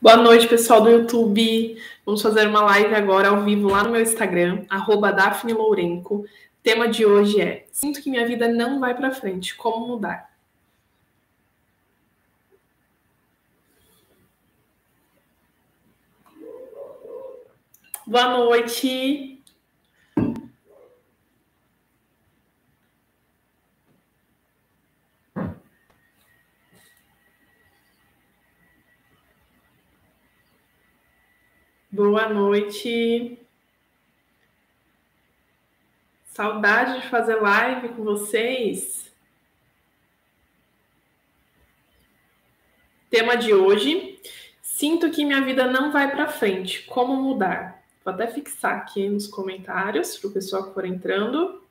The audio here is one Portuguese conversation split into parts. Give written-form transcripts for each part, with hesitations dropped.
Boa noite, pessoal do YouTube. Vamos fazer uma live agora ao vivo lá no meu Instagram, @DaphneLourenco. O tema de hoje é: sinto que minha vida não vai para frente, como mudar? Boa noite. Boa noite. Saudade de fazer live com vocês. Tema de hoje: sinto que minha vida não vai para frente, como mudar? Vou até fixar aqui nos comentários para o pessoal que for entrando.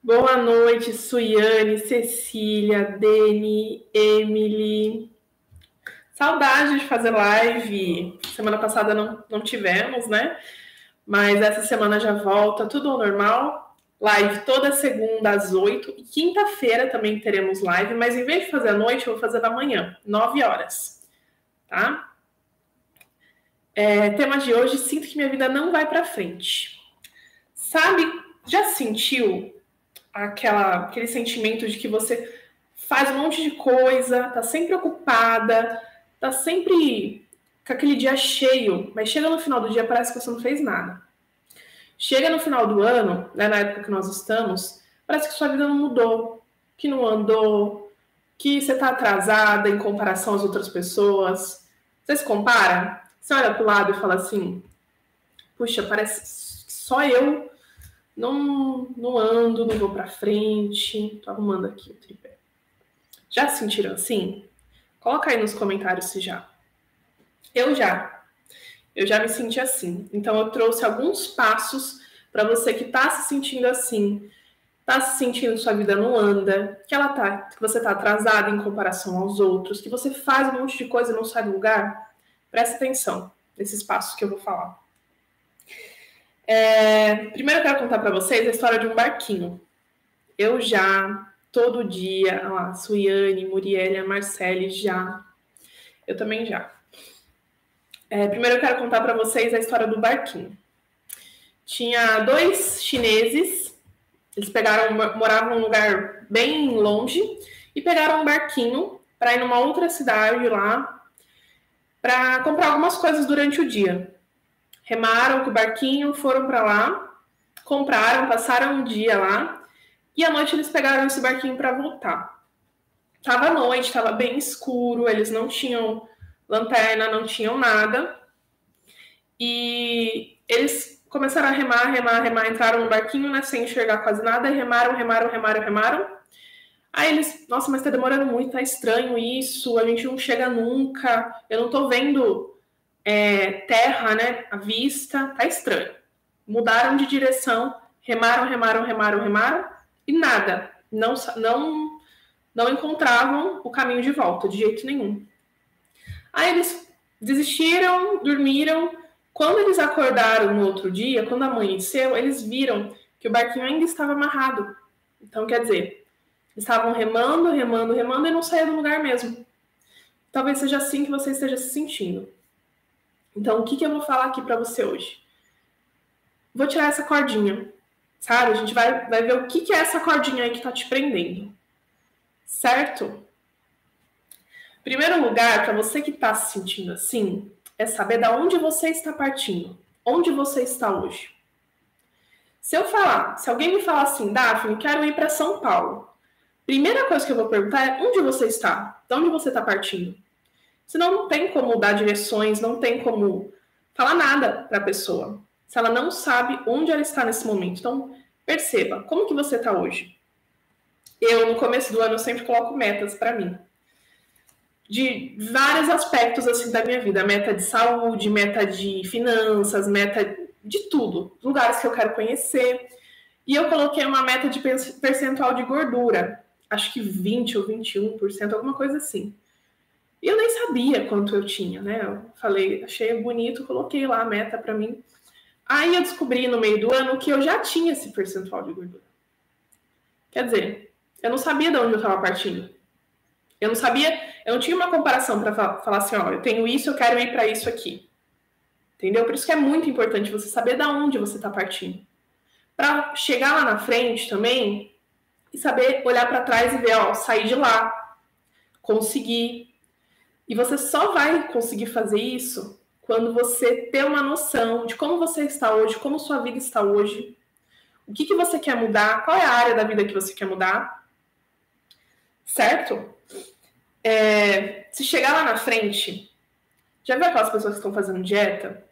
Boa noite, Suiane, Cecília, Deni, Emily. Saudade de fazer live. Semana passada não tivemos, né? Mas essa semana já volta, tudo ao normal. Live toda segunda às 8. E quinta-feira também teremos live, mas em vez de fazer à noite, eu vou fazer da manhã, 9 horas. Tá? Tema de hoje: sinto que minha vida não vai para frente. Sabe, já sentiu aquele sentimento de que você faz um monte de coisa, tá sempre ocupada, tá sempre com aquele dia cheio, mas chega no final do dia, parece que você não fez nada. Chega no final do ano, né, na época que nós estamos, parece que sua vida não mudou, que não andou, que você tá atrasada em comparação às outras pessoas. Você se compara? Você olha pro lado e fala assim: puxa, parece que só eu não ando, não vou pra frente. Tô arrumando aqui o tripé. Já se sentiram assim? Coloca aí nos comentários se já. Eu já me senti assim. Então eu trouxe alguns passos para você que está se sentindo assim, está se sentindo que sua vida não anda, que você está atrasada em comparação aos outros, que você faz um monte de coisa e não sai do lugar. Presta atenção nesses passos que eu vou falar. Primeiro eu quero contar para vocês a história de um barquinho. Eu já, todo dia, lá, Suiane, Muriel, Marcele, já. Eu também já. Primeiro eu quero contar para vocês a história do barquinho. Tinha 2 chineses, eles moravam num lugar bem longe e pegaram um barquinho para ir numa outra cidade lá para comprar algumas coisas durante o dia. Remaram com o barquinho, foram para lá, compraram, passaram um dia lá e à noite eles pegaram esse barquinho para voltar. Tava noite, tava bem escuro, eles não tinham lanterna, não tinham nada. E eles começaram a remar, entraram no barquinho, né, sem enxergar quase nada, e remaram. Aí eles, nossa, mas tá demorando muito, tá estranho isso, a gente não chega nunca, eu não tô vendo terra, né, à vista, tá estranho. Mudaram de direção, remaram, e nada, não encontravam o caminho de volta, de jeito nenhum. Aí eles desistiram, dormiram. Quando eles acordaram no outro dia, quando amanheceu, eles viram que o barquinho ainda estava amarrado. Então, quer dizer, estavam remando e não saía do lugar mesmo. Talvez seja assim que você esteja se sentindo. Então, o que eu vou falar aqui para você hoje? Vou tirar essa cordinha, sabe? A gente vai ver o que é essa cordinha aí que está te prendendo. Certo? Primeiro lugar, para você que está se sentindo assim, é saber de onde você está partindo. Onde você está hoje. Se alguém me falar assim: Daphne, quero ir para São Paulo. Primeira coisa que eu vou perguntar é: onde você está? De onde você está partindo? Senão não tem como dar direções, não tem como falar nada para a pessoa. Se ela não sabe onde ela está nesse momento. Então, perceba, como que você está hoje? Eu, no começo do ano, eu sempre coloco metas para mim. De vários aspectos assim da minha vida. Meta de saúde, meta de finanças, meta de tudo. Lugares que eu quero conhecer. E eu coloquei uma meta de percentual de gordura. Acho que 20 ou 21%, alguma coisa assim. E eu nem sabia quanto eu tinha, né? Eu falei, achei bonito, coloquei lá a meta para mim. Aí eu descobri no meio do ano que eu já tinha esse percentual de gordura. Quer dizer, eu não sabia de onde eu estava partindo. Eu não sabia, eu não tinha uma comparação para falar assim, ó, eu tenho isso, eu quero ir para isso aqui. Entendeu? Por isso que é muito importante você saber de onde você está partindo. Para chegar lá na frente também e saber olhar para trás e ver, ó, sair de lá, conseguir. E você só vai conseguir fazer isso quando você ter uma noção de como você está hoje, como sua vida está hoje, o que você quer mudar, qual é a área da vida que você quer mudar, certo? Se chegar lá na frente, já viu aquelas pessoas que estão fazendo dieta?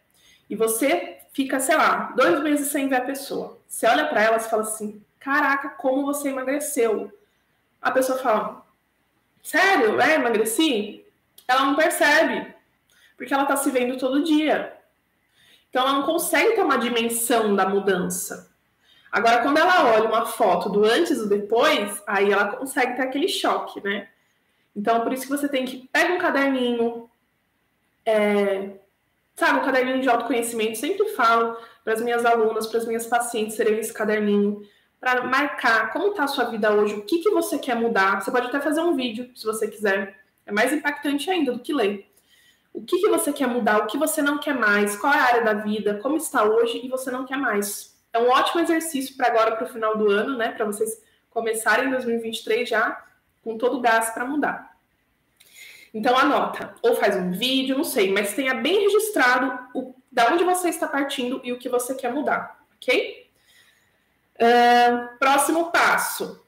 E você fica, sei lá, 2 meses sem ver a pessoa. Você olha para ela e fala assim, caraca, como você emagreceu? A pessoa fala, sério? Emagreci? Ela não percebe, porque ela tá se vendo todo dia. Então ela não consegue ter uma dimensão da mudança. Agora, quando ela olha uma foto do antes e do depois, aí ela consegue ter aquele choque, né? Então, por isso que você tem que pegar um caderninho, sabe, um caderninho de autoconhecimento. Sempre falo para as minhas alunas, para as minhas pacientes terem esse caderninho, para marcar como está a sua vida hoje, o que você quer mudar. Você pode até fazer um vídeo, se você quiser. É mais impactante ainda do que ler. O que você quer mudar, o que você não quer mais, qual é a área da vida, como está hoje e você não quer mais. É um ótimo exercício para agora, para o final do ano, né? Para vocês começarem em 2023 já com todo o gás para mudar. Então anota, ou faz um vídeo, não sei, mas tenha bem registrado da onde você está partindo e o que você quer mudar, ok? Próximo passo.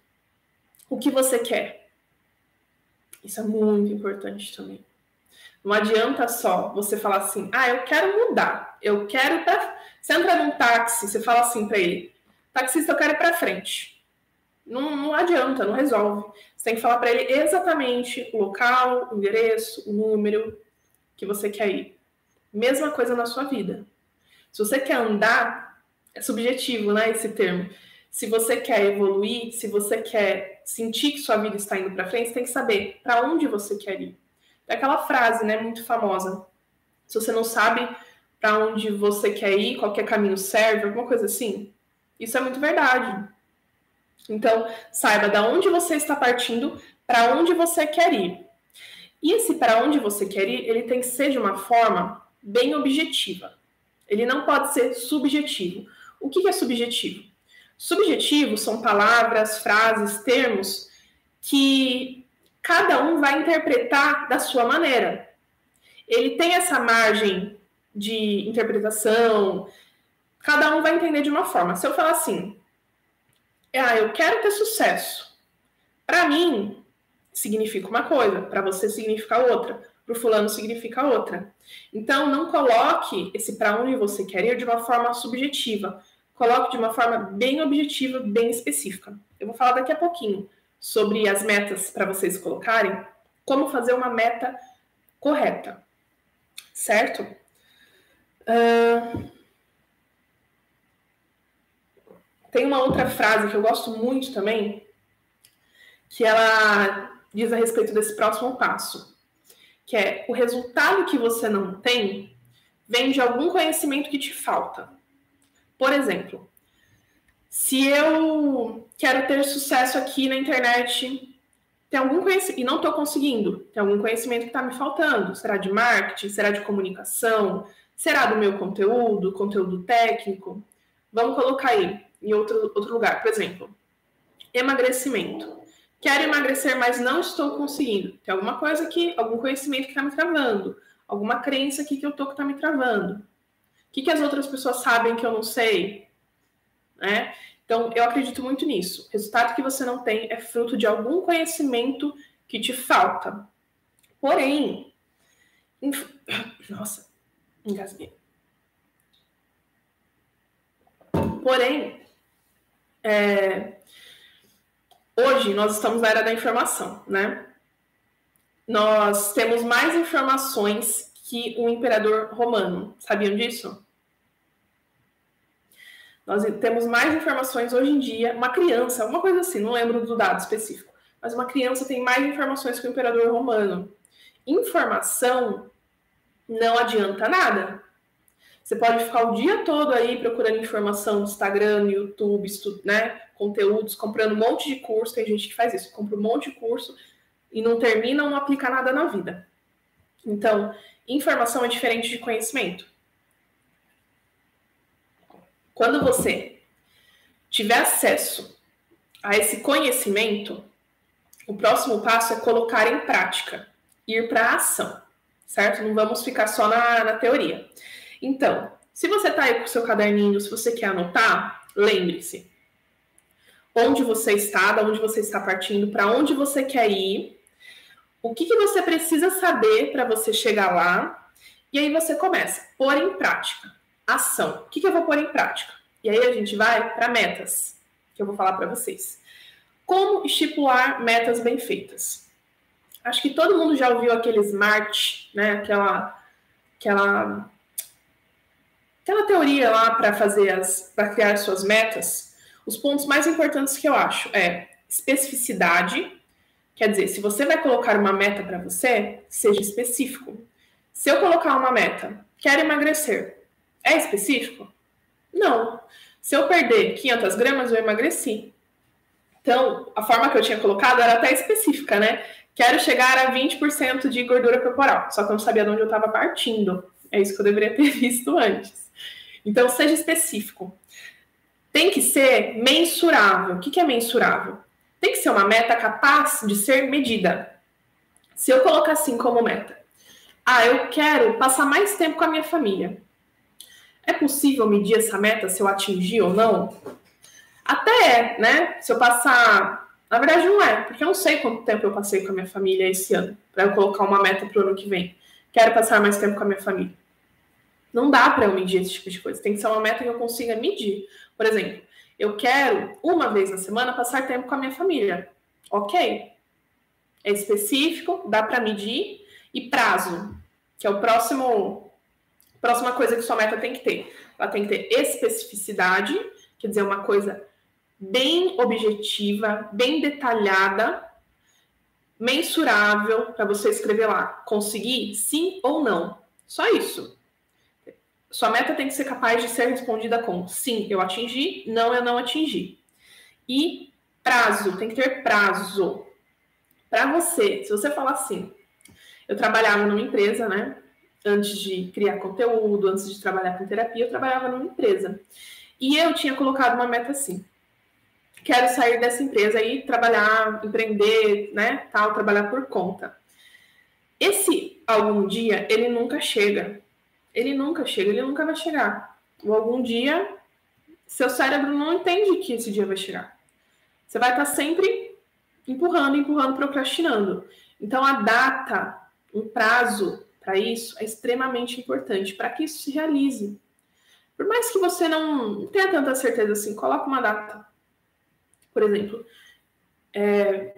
O que você quer? Isso é muito importante também. Não adianta só você falar assim, eu quero mudar, eu quero pra... Você entra num táxi, você fala assim para ele, taxista, eu quero ir para frente. Não adianta, não resolve. Você tem que falar para ele exatamente o local, o endereço, o número que você quer ir. Mesma coisa na sua vida. Se você quer andar, é subjetivo, né, esse termo. Se você quer evoluir, se você quer sentir que sua vida está indo para frente, você tem que saber para onde você quer ir. É aquela frase, né, muito famosa. Se você não sabe para onde você quer ir, qualquer caminho serve, alguma coisa assim. Isso é muito verdade. Então, saiba de onde você está partindo, para onde você quer ir. E esse para onde você quer ir, ele tem que ser de uma forma bem objetiva. Ele não pode ser subjetivo. O que é subjetivo? Subjetivo são palavras, frases, termos que cada um vai interpretar da sua maneira. Ele tem essa margem de interpretação, cada um vai entender de uma forma. Se eu falar assim, eu quero ter sucesso, para mim significa uma coisa, para você significa outra, para o fulano significa outra. Então, não coloque esse para onde você quer ir de uma forma subjetiva, coloque de uma forma bem objetiva, bem específica. Eu vou falar daqui a pouquinho sobre as metas para vocês colocarem, como fazer uma meta correta, certo? Tem uma outra frase que eu gosto muito também, que ela diz a respeito desse próximo passo, que é: o resultado que você não tem vem de algum conhecimento que te falta. Por exemplo, se eu quero ter sucesso aqui na internet, tem algum conhecimento, e não estou conseguindo, tem algum conhecimento que está me faltando. Será de marketing? Será de comunicação? Será do meu conteúdo técnico? Vamos colocar aí em outro lugar. Por exemplo, emagrecimento. Quero emagrecer, mas não estou conseguindo. Tem alguma coisa aqui, algum conhecimento que está me travando. Alguma crença aqui que eu tô que está me travando. O que as outras pessoas sabem que eu não sei? Né? Então, eu acredito muito nisso. O resultado que você não tem é fruto de algum conhecimento que te falta. Porém, nossa, engasguei. Porém, hoje nós estamos na era da informação, né? Nós temos mais informações que o imperador romano. Sabiam disso? Nós temos mais informações hoje em dia. Uma criança, uma coisa assim, não lembro do dado específico, mas uma criança tem mais informações que o imperador romano. Informação não adianta nada. Você pode ficar o dia todo aí procurando informação no Instagram, no YouTube, né? Conteúdos, comprando um monte de curso. Tem gente que faz isso, compra um monte de curso e não termina, não aplica nada na vida. Então, informação é diferente de conhecimento. Quando você tiver acesso a esse conhecimento, o próximo passo é colocar em prática, ir para a ação, certo? Não vamos ficar só na teoria. Então, se você está aí com o seu caderninho, se você quer anotar, lembre-se onde você está, de onde você está partindo, para onde você quer ir, o que você precisa saber para você chegar lá, e aí você começa, pôr em prática, ação. O que eu vou pôr em prática? E aí a gente vai para metas, que eu vou falar para vocês. Como estipular metas bem feitas? Acho que todo mundo já ouviu aquele SMART, né? Aquela teoria lá para criar suas metas. Os pontos mais importantes que eu acho é especificidade. Quer dizer, se você vai colocar uma meta para você, seja específico. Se eu colocar uma meta, quero emagrecer, é específico? Não. Se eu perder 500 gramas, eu emagreci. Então, a forma que eu tinha colocado era até específica, né? Quero chegar a 20% de gordura corporal. Só que eu não sabia de onde eu estava partindo. É isso que eu deveria ter visto antes. Então, seja específico. Tem que ser mensurável. O que é mensurável? Tem que ser uma meta capaz de ser medida. Se eu colocar assim como meta, eu quero passar mais tempo com a minha família. É possível medir essa meta, se eu atingir ou não? Até é, né? Se eu passar... Na verdade, não é, porque eu não sei quanto tempo eu passei com a minha família esse ano, para eu colocar uma meta para o ano que vem. Quero passar mais tempo com a minha família. Não dá para eu medir esse tipo de coisa. Tem que ser uma meta que eu consiga medir. Por exemplo, eu quero, uma vez na semana, passar tempo com a minha família. Ok. É específico, dá para medir. E prazo, que é o próxima coisa que sua meta tem que ter. Ela tem que ter especificidade, quer dizer, uma coisa bem objetiva, bem detalhada, mensurável, para você escrever lá, conseguir sim ou não. Só isso. Sua meta tem que ser capaz de ser respondida com sim, eu atingi, não, eu não atingi. E prazo, tem que ter prazo. Para você, se você falar assim, eu trabalhava numa empresa, né? Antes de criar conteúdo, antes de trabalhar com terapia, eu trabalhava numa empresa. E eu tinha colocado uma meta assim, quero sair dessa empresa e trabalhar, empreender, né? Tal, trabalhar por conta. Esse algum dia, ele nunca chega. Ele nunca chega, ele nunca vai chegar. Ou algum dia, seu cérebro não entende que esse dia vai chegar. Você vai estar sempre empurrando, procrastinando. Então, a data, um prazo para isso é extremamente importante para que isso se realize. Por mais que você não tenha tanta certeza assim, coloca uma data. Por exemplo,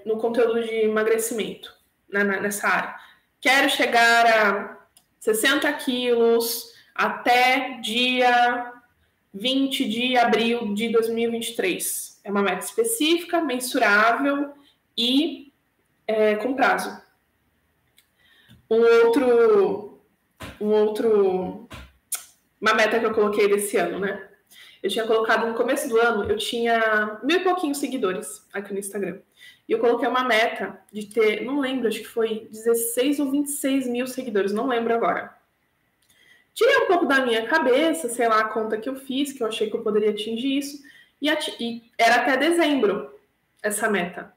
no conteúdo de emagrecimento, nessa área. Quero chegar a 60 quilos até dia 20 de abril de 2023. É uma meta específica, mensurável e com prazo. Uma meta que eu coloquei desse ano, né? Eu tinha colocado no começo do ano, eu tinha 1.000 e pouquinhos seguidores aqui no Instagram. E eu coloquei uma meta de ter, não lembro, acho que foi 16 ou 26 mil seguidores, não lembro agora. Tirei um pouco da minha cabeça, sei lá, a conta que eu fiz, que eu achei que eu poderia atingir isso, e era até dezembro essa meta.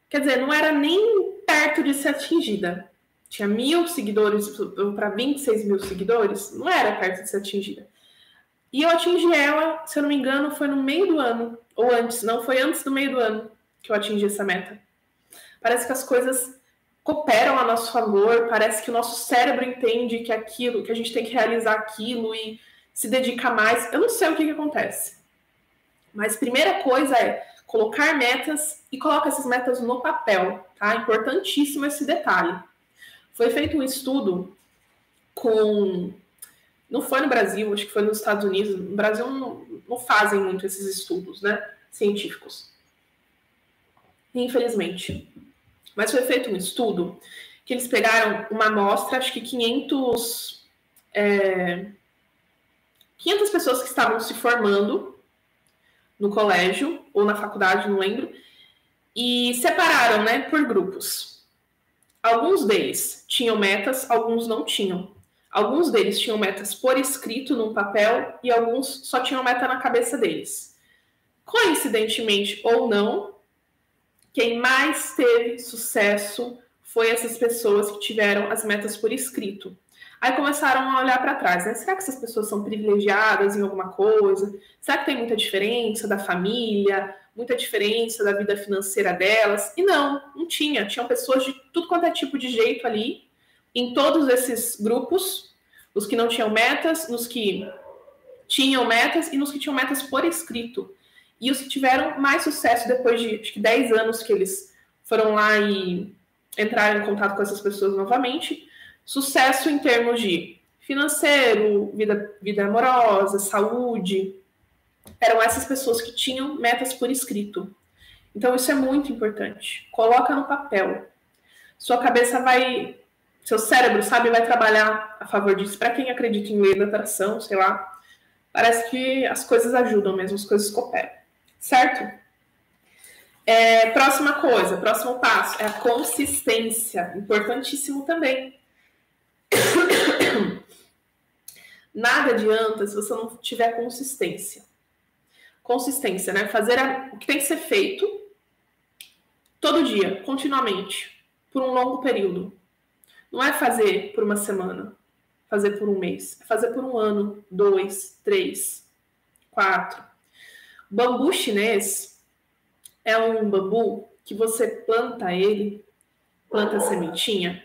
Quer dizer, não era nem perto de ser atingida. Tinha 1.000 seguidores para 26 mil seguidores, não era perto de ser atingida. E eu atingi ela, se eu não me engano, foi no meio do ano, ou antes, não, foi antes do meio do ano que eu atingi essa meta. Parece que as coisas cooperam a nosso favor, parece que o nosso cérebro entende que aquilo, que a gente tem que realizar aquilo e se dedica mais. Eu não sei o que acontece. Mas primeira coisa é colocar metas e coloca essas metas no papel, tá? Importantíssimo esse detalhe. Foi feito um estudo não foi no Brasil, acho que foi nos Estados Unidos. No Brasil não fazem muito esses estudos, né? Científicos. Infelizmente. Mas foi feito um estudo que eles pegaram uma amostra, acho que 500 pessoas que estavam se formando no colégio ou na faculdade, não lembro, e separaram, né, por grupos. Alguns deles tinham metas, alguns não tinham. Alguns deles tinham metas por escrito num papel e alguns só tinham meta na cabeça deles. Coincidentemente ou não, quem mais teve sucesso foi essas pessoas que tiveram as metas por escrito. Aí começaram a olhar para trás, né? Será que essas pessoas são privilegiadas em alguma coisa? Será que tem muita diferença da família, muita diferença da vida financeira delas? E não tinha. Tinham pessoas de tudo quanto é tipo de jeito ali, em todos esses grupos, os que não tinham metas, nos que tinham metas e nos que tinham metas por escrito. E os que tiveram mais sucesso depois de, acho que 10 anos que eles foram lá e entraram em contato com essas pessoas novamente, sucesso em termos de financeiro, vida amorosa, saúde, eram essas pessoas que tinham metas por escrito. Então isso é muito importante. Coloca no papel. Sua cabeça vai, seu cérebro, sabe, vai trabalhar a favor disso. Para quem acredita em lei da atração, sei lá, parece que as coisas ajudam mesmo, as coisas cooperam. Certo? Próxima coisa, próximo passo é a consistência. Importantíssimo também. Nada adianta se você não tiver consistência. Consistência, né? Fazer o que tem que ser feito todo dia, continuamente, por um longo período. Não é fazer por uma semana, fazer por um mês. É fazer por um ano, 2, 3, 4. Bambu chinês é um bambu que você planta a sementinha,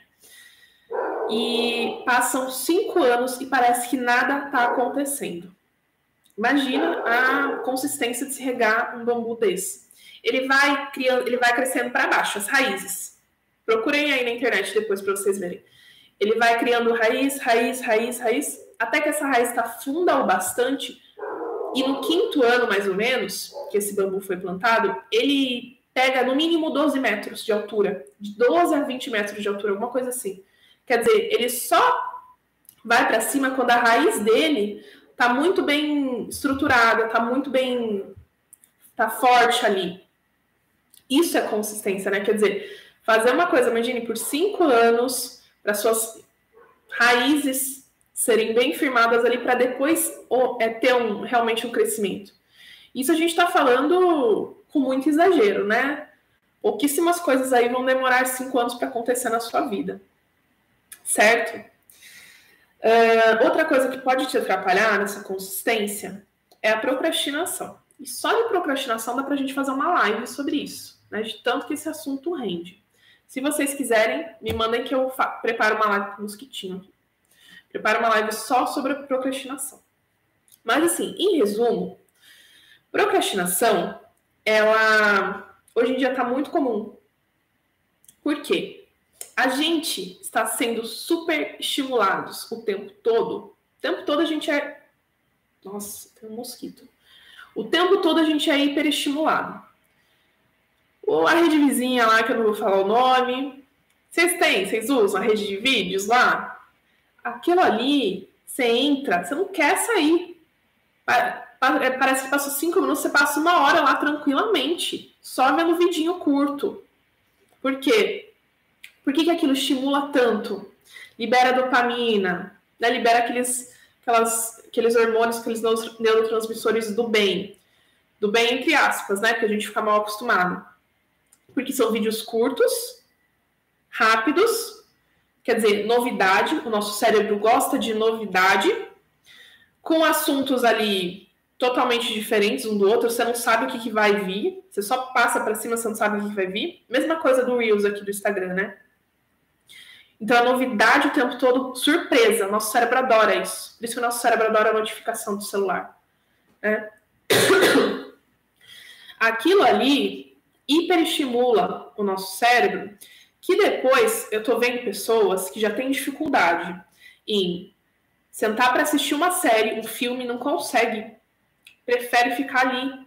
e passam 5 anos e parece que nada está acontecendo. Imagina a consistência de se regar um bambu desse. Ele vai crescendo para baixo, as raízes. Procurem aí na internet depois para vocês verem. Ele vai criando raiz, até que essa raiz está funda o bastante. E no 5º ano, mais ou menos, que esse bambu foi plantado, ele pega no mínimo 12 metros de altura. De 12 a 20 metros de altura, alguma coisa assim. Quer dizer, ele só vai para cima quando a raiz dele está muito bem estruturada, está forte ali. Isso é consistência, né? Quer dizer, fazer uma coisa, imagine, por 5 anos, para suas raízes serem bem firmadas ali, para depois ter realmente um crescimento. Isso a gente está falando com muito exagero, né? Pouquíssimas coisas aí vão demorar 5 anos para acontecer na sua vida. Certo? Outra coisa que pode te atrapalhar nessa consistência é a procrastinação. E só de procrastinação dá para a gente fazer uma live sobre isso, né? De tanto que esse assunto rende. Se vocês quiserem, me mandem que eu preparo uma live com mosquitinho. Preparo uma live só sobre a procrastinação. Mas assim, em resumo, procrastinação, ela hoje em dia está muito comum. Por quê? A gente está sendo super estimulados o tempo todo. O tempo todo a gente é... Nossa, tem um mosquito. O tempo todo a gente é hiperestimulado. Ou a rede vizinha lá, que eu não vou falar o nome. Vocês usam a rede de vídeos lá? Aquilo ali, você entra, você não quer sair. Parece que passou 5 minutos, você passa 1 hora lá tranquilamente, só vendo vidinho curto. Por quê? Por que aquilo estimula tanto? Libera dopamina, né? Libera aqueles hormônios, aqueles neurotransmissores do bem. Do bem, entre aspas, né? Porque a gente fica mal acostumado. Porque são vídeos curtos, rápidos, quer dizer, novidade. O nosso cérebro gosta de novidade, com assuntos ali totalmente diferentes um do outro. Você não sabe o que vai vir. Você só passa para cima, você não sabe o que vai vir. Mesma coisa do Reels aqui do Instagram, né? Então, a novidade o tempo todo, surpresa. Nosso cérebro adora isso. Por isso que o nosso cérebro adora a notificação do celular. Né? Aquilo ali hiperestimula o nosso cérebro, que depois eu tô vendo pessoas que já têm dificuldade em sentar para assistir uma série, um filme, não consegue. Prefere ficar ali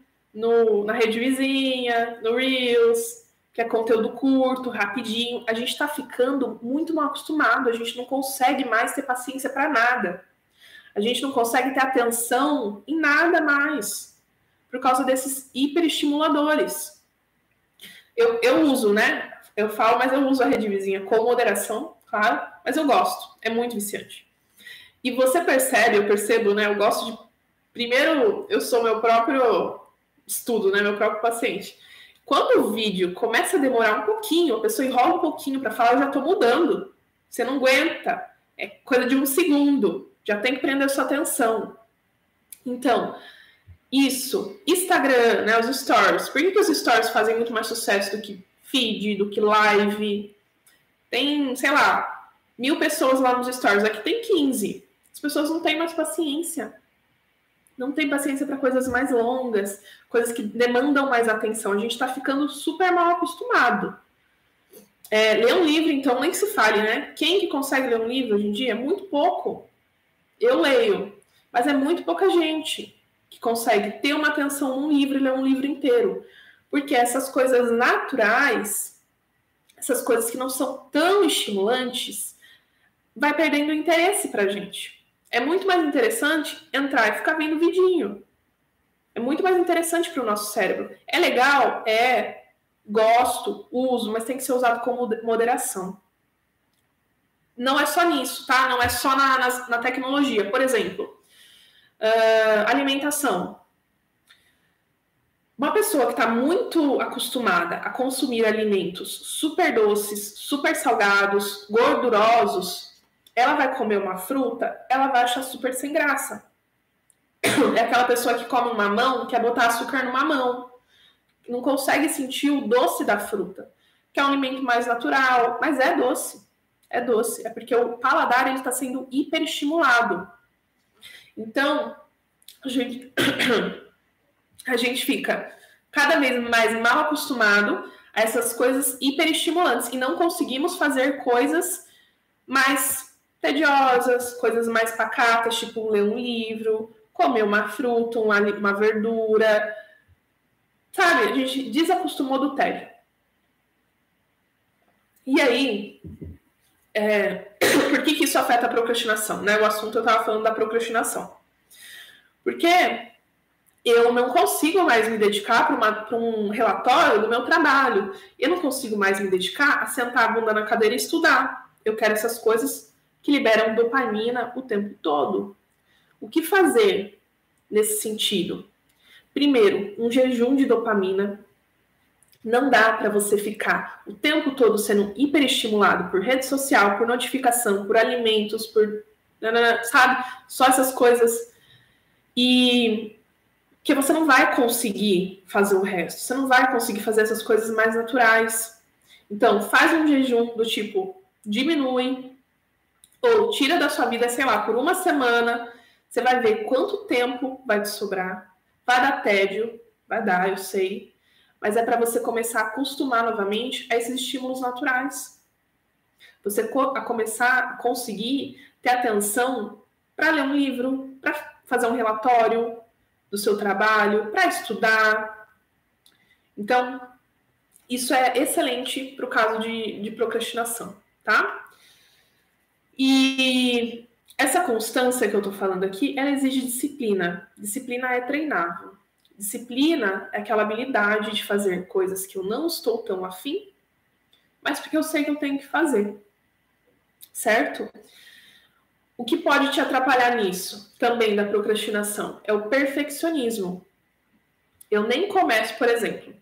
na rede vizinha, no Reels, que é conteúdo curto, rapidinho. A gente está ficando muito mal acostumado, a gente não consegue mais ter paciência para nada. A gente não consegue ter atenção em nada mais, por causa desses hiperestimuladores. Eu uso, né? Eu falo, mas eu uso a Rede Vizinha com moderação, claro, mas eu gosto. É muito viciante. E você percebe, eu percebo, né? Eu gosto de... Primeiro, eu sou meu próprio estudo, né? Meu próprio paciente. Quando o vídeo começa a demorar um pouquinho, a pessoa enrola um pouquinho para falar, eu já tô mudando. Você não aguenta. É coisa de um segundo. Já tem que prender a sua atenção. Então, isso. Instagram, né? Os stories. Por que os stories fazem muito mais sucesso do que feed, do que live? Tem, sei lá, 1000 pessoas lá nos stories. Aqui tem 15. As pessoas não têm mais paciência. Não tem paciência para coisas mais longas, coisas que demandam mais atenção. A gente está ficando super mal acostumado. Ler um livro, então, nem se fale, né? Quem que consegue ler um livro hoje em dia? Muito pouco. Eu leio, mas é muito pouca gente que consegue ter uma atenção num livro e ler um livro inteiro. Porque essas coisas naturais, essas coisas que não são tão estimulantes, vai perdendo interesse pra gente. É muito mais interessante entrar e ficar vendo vidinho. É muito mais interessante para o nosso cérebro. É legal? Gosto, uso, mas tem que ser usado com moderação. Não é só nisso, tá? Não é só na tecnologia. Por exemplo, alimentação. Uma pessoa que está muito acostumada a consumir alimentos super doces, super salgados, gordurosos, ela vai comer uma fruta, ela vai achar super sem graça. É aquela pessoa que come um mamão, quer botar açúcar no mamão. Não consegue sentir o doce da fruta, que é um alimento mais natural, mas é doce. É doce. É porque o paladar está sendo hiperestimulado. Então, a gente fica cada vez mais mal acostumado a essas coisas hiperestimulantes e não conseguimos fazer coisas mais tediosas, coisas mais pacatas, tipo ler um livro, comer uma fruta, uma verdura. Sabe, a gente desacostumou do tédio. E aí, por que isso afeta a procrastinação? Né? O assunto eu estava falando da procrastinação. Porque eu não consigo mais me dedicar para um relatório do meu trabalho. Eu não consigo mais me dedicar a sentar a bunda na cadeira e estudar. Eu quero essas coisas que liberam dopamina o tempo todo. O que fazer nesse sentido? Primeiro, um jejum de dopamina. Não dá para você ficar o tempo todo sendo hiperestimulado por rede social, por notificação, por alimentos, por... sabe? Só essas coisas. E que você não vai conseguir fazer o resto. Você não vai conseguir fazer essas coisas mais naturais. Então, faz um jejum do tipo, diminui, ou tira da sua vida, sei lá, por uma semana. Você vai ver quanto tempo vai te sobrar. Vai dar tédio, vai dar, eu sei. Mas é para você começar a acostumar novamente a esses estímulos naturais. Você começar a conseguir ter atenção para ler um livro, para fazer um relatório do seu trabalho, para estudar. Então, isso é excelente para o caso de procrastinação, tá? E essa constância que eu estou falando aqui, ela exige disciplina. Disciplina é treinável. Disciplina é aquela habilidade de fazer coisas que eu não estou tão afim, mas porque eu sei que eu tenho que fazer. Certo? O que pode te atrapalhar nisso, também da procrastinação, é o perfeccionismo. Eu nem começo, por exemplo,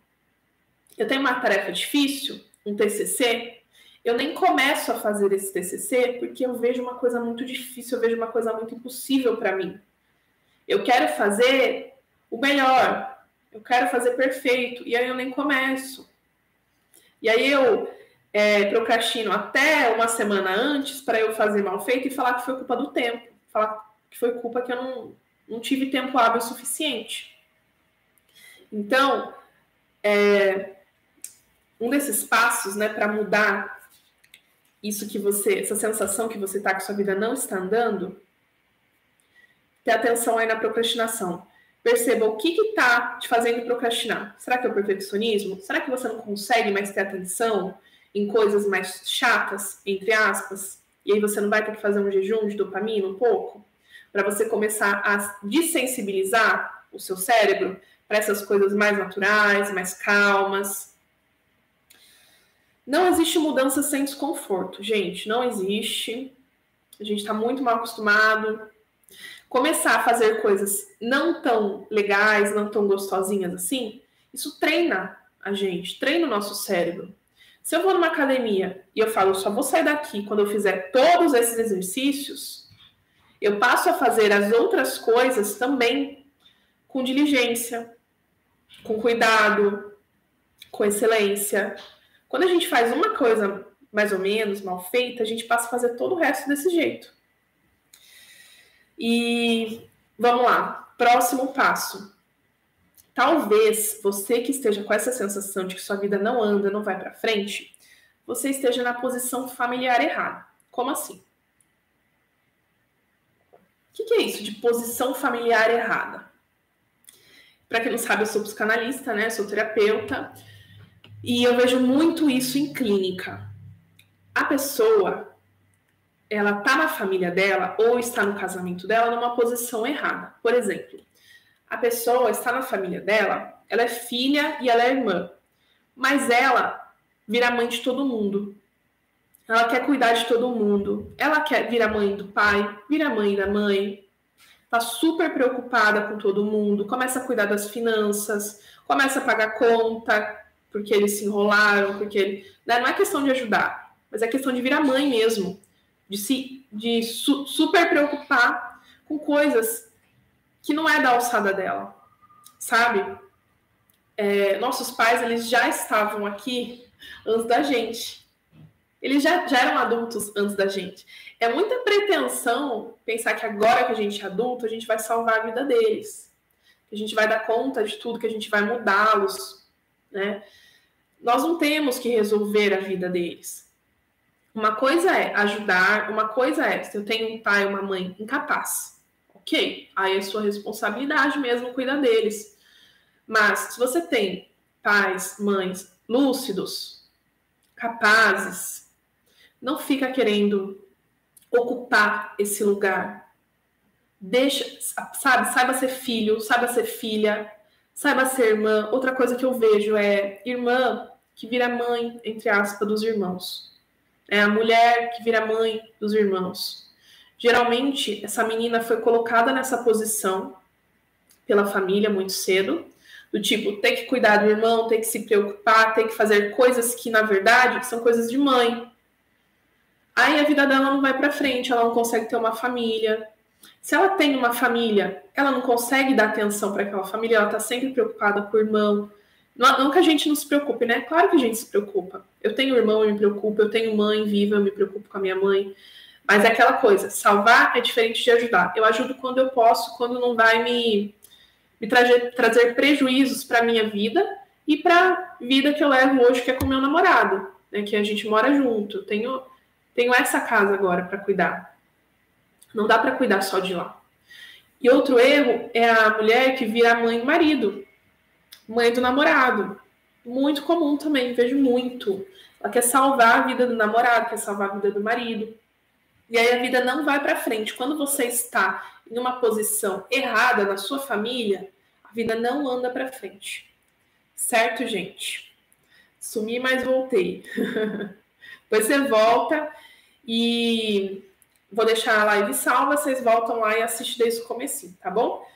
eu tenho uma tarefa difícil, um TCC, eu nem começo a fazer esse TCC porque eu vejo uma coisa muito difícil, eu vejo uma coisa muito impossível para mim. Eu quero fazer o melhor, eu quero fazer perfeito, e aí eu nem começo. E aí eu procrastino até uma semana antes para eu fazer mal feito e falar que foi culpa do tempo, falar que foi culpa que eu não tive tempo hábil suficiente. Então, um desses passos, né, para mudar isso que essa sensação que você está que sua vida não está andando, ter atenção aí na procrastinação. Perceba o que está te fazendo procrastinar. Será que é o perfeccionismo? Será que você não consegue mais ter atenção em coisas mais chatas, entre aspas? E aí você não vai ter que fazer um jejum de dopamina um pouco? Para você começar a desensibilizar o seu cérebro para essas coisas mais naturais, mais calmas. Não existe mudança sem desconforto, gente, não existe. A gente está muito mal acostumado. Começar a fazer coisas não tão legais, não tão gostosinhas assim, isso treina a gente, treina o nosso cérebro. Se eu vou numa academia e eu falo, só vou sair daqui quando eu fizer todos esses exercícios, eu passo a fazer as outras coisas também com diligência, com cuidado, com excelência. Quando a gente faz uma coisa mais ou menos mal feita, a gente passa a fazer todo o resto desse jeito. E vamos lá, próximo passo. Talvez você que esteja com essa sensação de que sua vida não anda, não vai para frente, você esteja na posição familiar errada. Como assim? O que é isso de posição familiar errada? Para quem não sabe, eu sou psicanalista, né? Sou terapeuta. E eu vejo muito isso em clínica. A pessoa, ela tá na família dela ou está no casamento dela numa posição errada. Por exemplo, a pessoa está na família dela, ela é filha e ela é irmã. Mas ela vira mãe de todo mundo. Ela quer cuidar de todo mundo. Ela quer virar mãe do pai, vira mãe da mãe. Tá super preocupada com todo mundo. Começa a cuidar das finanças. Começa a pagar conta, porque eles se enrolaram, porque ele... Não é questão de ajudar, mas é questão de virar mãe mesmo. De super preocupar com coisas que não é da alçada dela. Sabe? Nossos pais, eles já estavam aqui antes da gente. Eles já eram adultos antes da gente. É muita pretensão pensar que agora que a gente é adulto, a gente vai salvar a vida deles. Que a gente vai dar conta de tudo, que a gente vai mudá-los, né? Nós não temos que resolver a vida deles. Uma coisa é ajudar, uma coisa é, se eu tenho um pai ou uma mãe incapaz, ok, aí é sua responsabilidade mesmo cuidar deles. Mas se você tem pais, mães lúcidos, capazes, não fica querendo ocupar esse lugar. Deixa, sabe, saiba ser filho, saiba ser filha, saiba ser irmã. Outra coisa que eu vejo é irmã que vira mãe, entre aspas, dos irmãos. É a mulher que vira mãe dos irmãos. Geralmente, essa menina foi colocada nessa posição pela família muito cedo, do tipo, ter que cuidar do irmão, ter que se preocupar, ter que fazer coisas que, na verdade, são coisas de mãe. Aí a vida dela não vai para frente, ela não consegue ter uma família. Se ela tem uma família, ela não consegue dar atenção para aquela família, ela está sempre preocupada com o irmão. Não que a gente não se preocupe, né? Claro que a gente se preocupa. Eu tenho irmão, eu me preocupo. Eu tenho mãe viva, eu me preocupo com a minha mãe. Mas é aquela coisa, salvar é diferente de ajudar. Eu ajudo quando eu posso, quando não vai me trazer prejuízos para a minha vida e para a vida que eu levo hoje, que é com meu namorado, né? Que a gente mora junto. Tenho essa casa agora para cuidar. Não dá para cuidar só de lá. E outro erro é a mulher que vira mãe do marido, mãe do namorado. Muito comum também, vejo muito. Ela quer salvar a vida do namorado, quer salvar a vida do marido. E aí a vida não vai para frente. Quando você está em uma posição errada na sua família, a vida não anda para frente. Certo, gente? Sumi, mas voltei. Depois você volta e vou deixar a live salva, vocês voltam lá e assistem desde o comecinho, tá bom?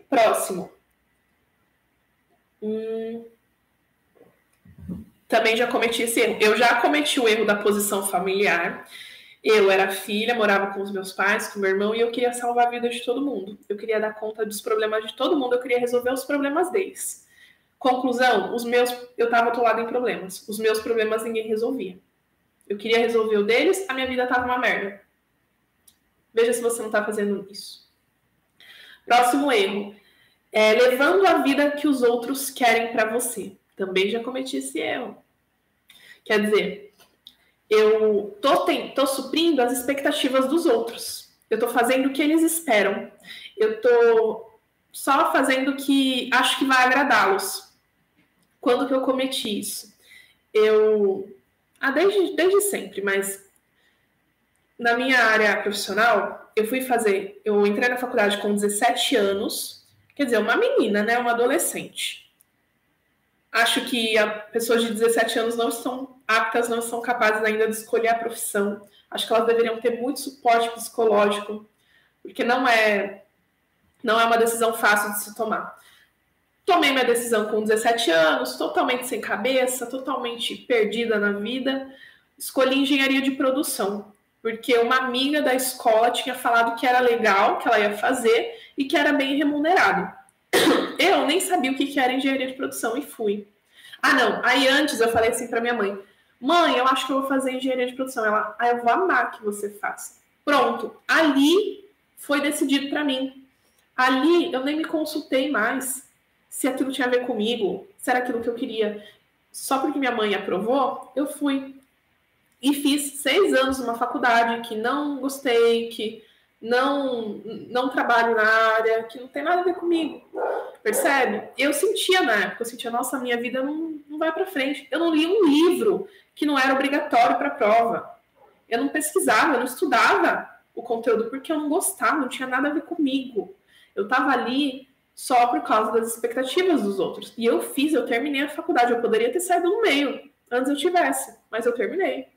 Próximo. Também já cometi esse erro. Eu já cometi o erro da posição familiar. Eu era filha, morava com os meus pais, com meu irmão, e eu queria salvar a vida de todo mundo. Eu queria dar conta dos problemas de todo mundo, eu queria resolver os problemas deles. Conclusão, eu estava atolada em problemas. Os meus problemas ninguém resolvia. Eu queria resolver o deles, a minha vida estava uma merda. Veja se você não está fazendo isso. Próximo erro. Levando a vida que os outros querem para você. Também já cometi esse erro. Quer dizer, eu tô suprindo as expectativas dos outros. Eu tô fazendo o que eles esperam. Eu tô só fazendo o que acho que vai agradá-los. Quando que eu cometi isso? Desde sempre, mas na minha área profissional, eu entrei na faculdade com 17 anos, quer dizer, uma menina, né, uma adolescente. Acho que pessoas de 17 anos não estão aptas, não estão capazes ainda de escolher a profissão. Acho que elas deveriam ter muito suporte psicológico, porque não é uma decisão fácil de se tomar. Tomei minha decisão com 17 anos, totalmente sem cabeça, totalmente perdida na vida. Escolhi engenharia de produção, porque uma amiga da escola tinha falado que era legal, que ela ia fazer e que era bem remunerado. Eu nem sabia o que era engenharia de produção e fui. Não. Aí antes eu falei assim para minha mãe: mãe, eu acho que eu vou fazer engenharia de produção. Ela: eu vou amar que você faça. Pronto. Ali foi decidido para mim. Ali eu nem me consultei mais se aquilo tinha a ver comigo, se era aquilo que eu queria. Só porque minha mãe aprovou, eu fui. E fiz 6 anos numa faculdade que não gostei, que não trabalho na área, que não tem nada a ver comigo. Percebe? Eu sentia na época, nossa, minha vida não vai para frente. Eu não li um livro que não era obrigatório para a prova. Eu não pesquisava, eu não estudava o conteúdo porque eu não gostava, não tinha nada a ver comigo. Eu estava ali só por causa das expectativas dos outros. E eu terminei a faculdade. Eu poderia ter saído no meio, antes eu tivesse, mas eu terminei.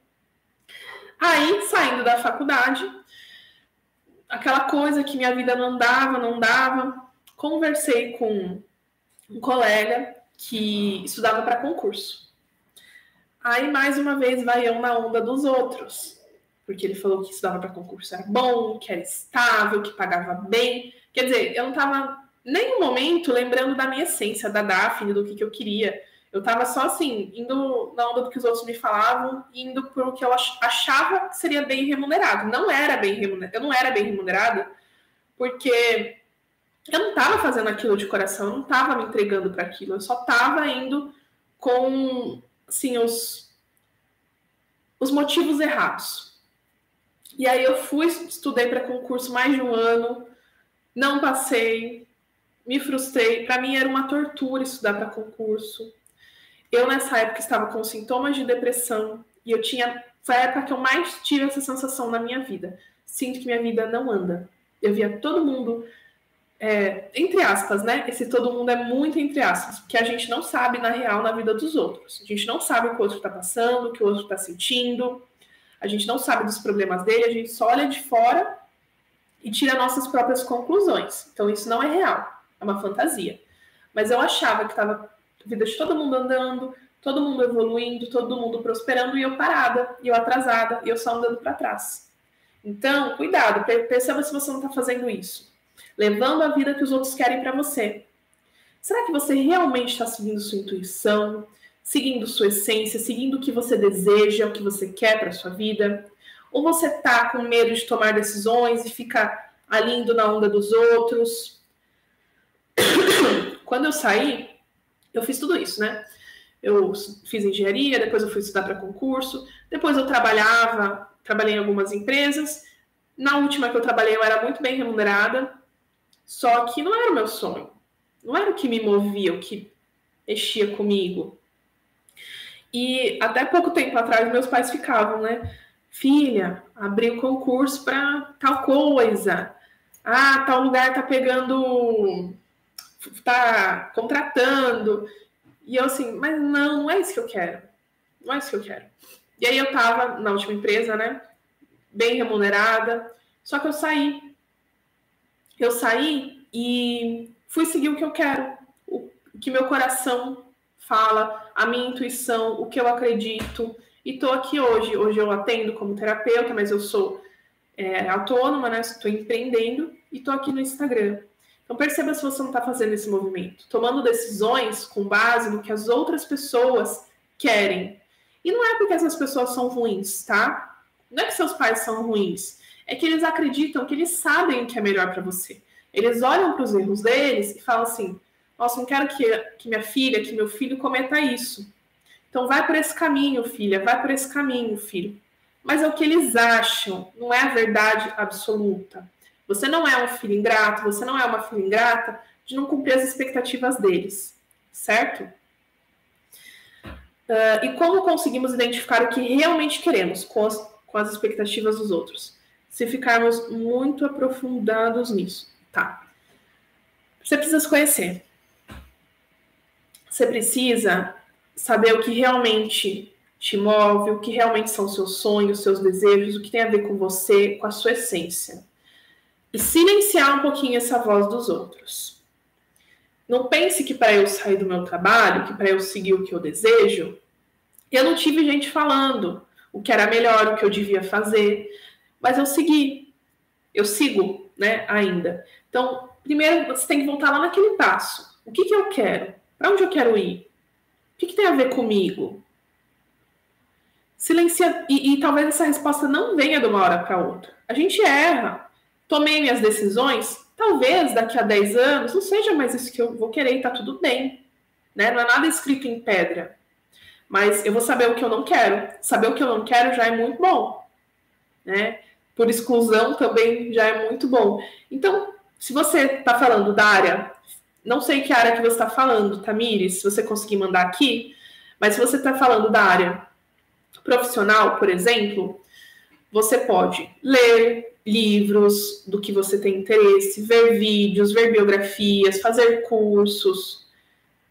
Aí, saindo da faculdade, aquela coisa que minha vida não dava, conversei com um colega que estudava para concurso. Aí, mais uma vez, vai eu na onda dos outros, porque ele falou que estudava para concurso era bom, que era estável, que pagava bem. Quer dizer, eu não estava nem um momento lembrando da minha essência, da Daphne, do que eu queria. Eu estava só assim, indo na onda do que os outros me falavam, indo por o que eu achava que seria bem remunerado. Eu não era bem remunerada, porque eu não estava fazendo aquilo de coração, eu não estava me entregando para aquilo, eu só estava indo com, assim, os motivos errados. E aí eu estudei para concurso mais de um ano, não passei, me frustrei. Para mim era uma tortura estudar para concurso. Eu, nessa época, estava com sintomas de depressão e foi a época que eu mais tive essa sensação na minha vida. Sinto que minha vida não anda. Eu via todo mundo, entre aspas, né? Esse todo mundo é muito entre aspas, porque a gente não sabe, na real, na vida dos outros. A gente não sabe o que o outro está passando, o que o outro está sentindo. A gente não sabe dos problemas dele, a gente só olha de fora e tira nossas próprias conclusões. Então, isso não é real. É uma fantasia. Mas eu achava que estava a vida de todo mundo andando, todo mundo evoluindo, todo mundo prosperando, e eu parada, e eu atrasada, e eu só andando para trás. Então, cuidado, perceba se você não está fazendo isso. Levando a vida que os outros querem para você. Será que você realmente está seguindo sua intuição, seguindo sua essência, seguindo o que você deseja, o que você quer para sua vida? Ou você está com medo de tomar decisões e fica ali indo na onda dos outros? Quando eu saí, eu fiz tudo isso, né? Eu fiz engenharia, depois eu fui estudar para concurso, depois eu trabalhei em algumas empresas. Na última que eu trabalhei, eu era muito bem remunerada, só que não era o meu sonho. Não era o que me movia, o que mexia comigo. E até pouco tempo atrás, meus pais ficavam, né? Filha, abriu concurso para tal coisa. Tal lugar tá contratando. E eu assim, mas não é isso que eu quero. Não é isso que eu quero. E aí eu tava na última empresa, né? Bem remunerada. Só que eu saí. Eu saí e fui seguir o que eu quero. O que meu coração fala, a minha intuição, o que eu acredito. E tô aqui hoje. Hoje eu atendo como terapeuta, mas eu sou autônoma, né? Estou empreendendo e tô aqui no Instagram. Então perceba se você não está fazendo esse movimento, tomando decisões com base no que as outras pessoas querem. E não é porque essas pessoas são ruins, tá? Não é que seus pais são ruins. É que eles acreditam que eles sabem o que é melhor para você. Eles olham para os erros deles e falam assim: nossa, não quero que minha filha, que meu filho cometa isso. Então vai por esse caminho, filha, vai por esse caminho, filho. Mas é o que eles acham, não é a verdade absoluta. Você não é um filho ingrato, você não é uma filha ingrata de não cumprir as expectativas deles, certo? E como conseguimos identificar o que realmente queremos com as expectativas dos outros? Se ficarmos muito aprofundados nisso, tá? Você precisa se conhecer. Você precisa saber o que realmente te move, o que realmente são seus sonhos, seus desejos, o que tem a ver com você, com a sua essência. E silenciar um pouquinho essa voz dos outros. Não pense que para eu sair do meu trabalho, que para eu seguir o que eu desejo, eu não tive gente falando o que era melhor, o que eu devia fazer, mas eu sigo, né, ainda. Então, primeiro você tem que voltar lá naquele passo. O que eu quero? Para onde eu quero ir? O que tem a ver comigo? Silencia, e talvez essa resposta não venha de uma hora para outra. A gente erra. Tomei minhas decisões, talvez daqui a 10 anos não seja mais isso que eu vou querer e tá tudo bem. Né? Não é nada escrito em pedra. Mas eu vou saber o que eu não quero. Saber o que eu não quero já é muito bom. Né? Por exclusão também já é muito bom. Então, se você está falando da área, não sei que área que você está falando, Tamires, se você conseguir mandar aqui, mas se você está falando da área profissional, por exemplo, você pode ler livros do que você tem interesse, ver vídeos, ver biografias, fazer cursos,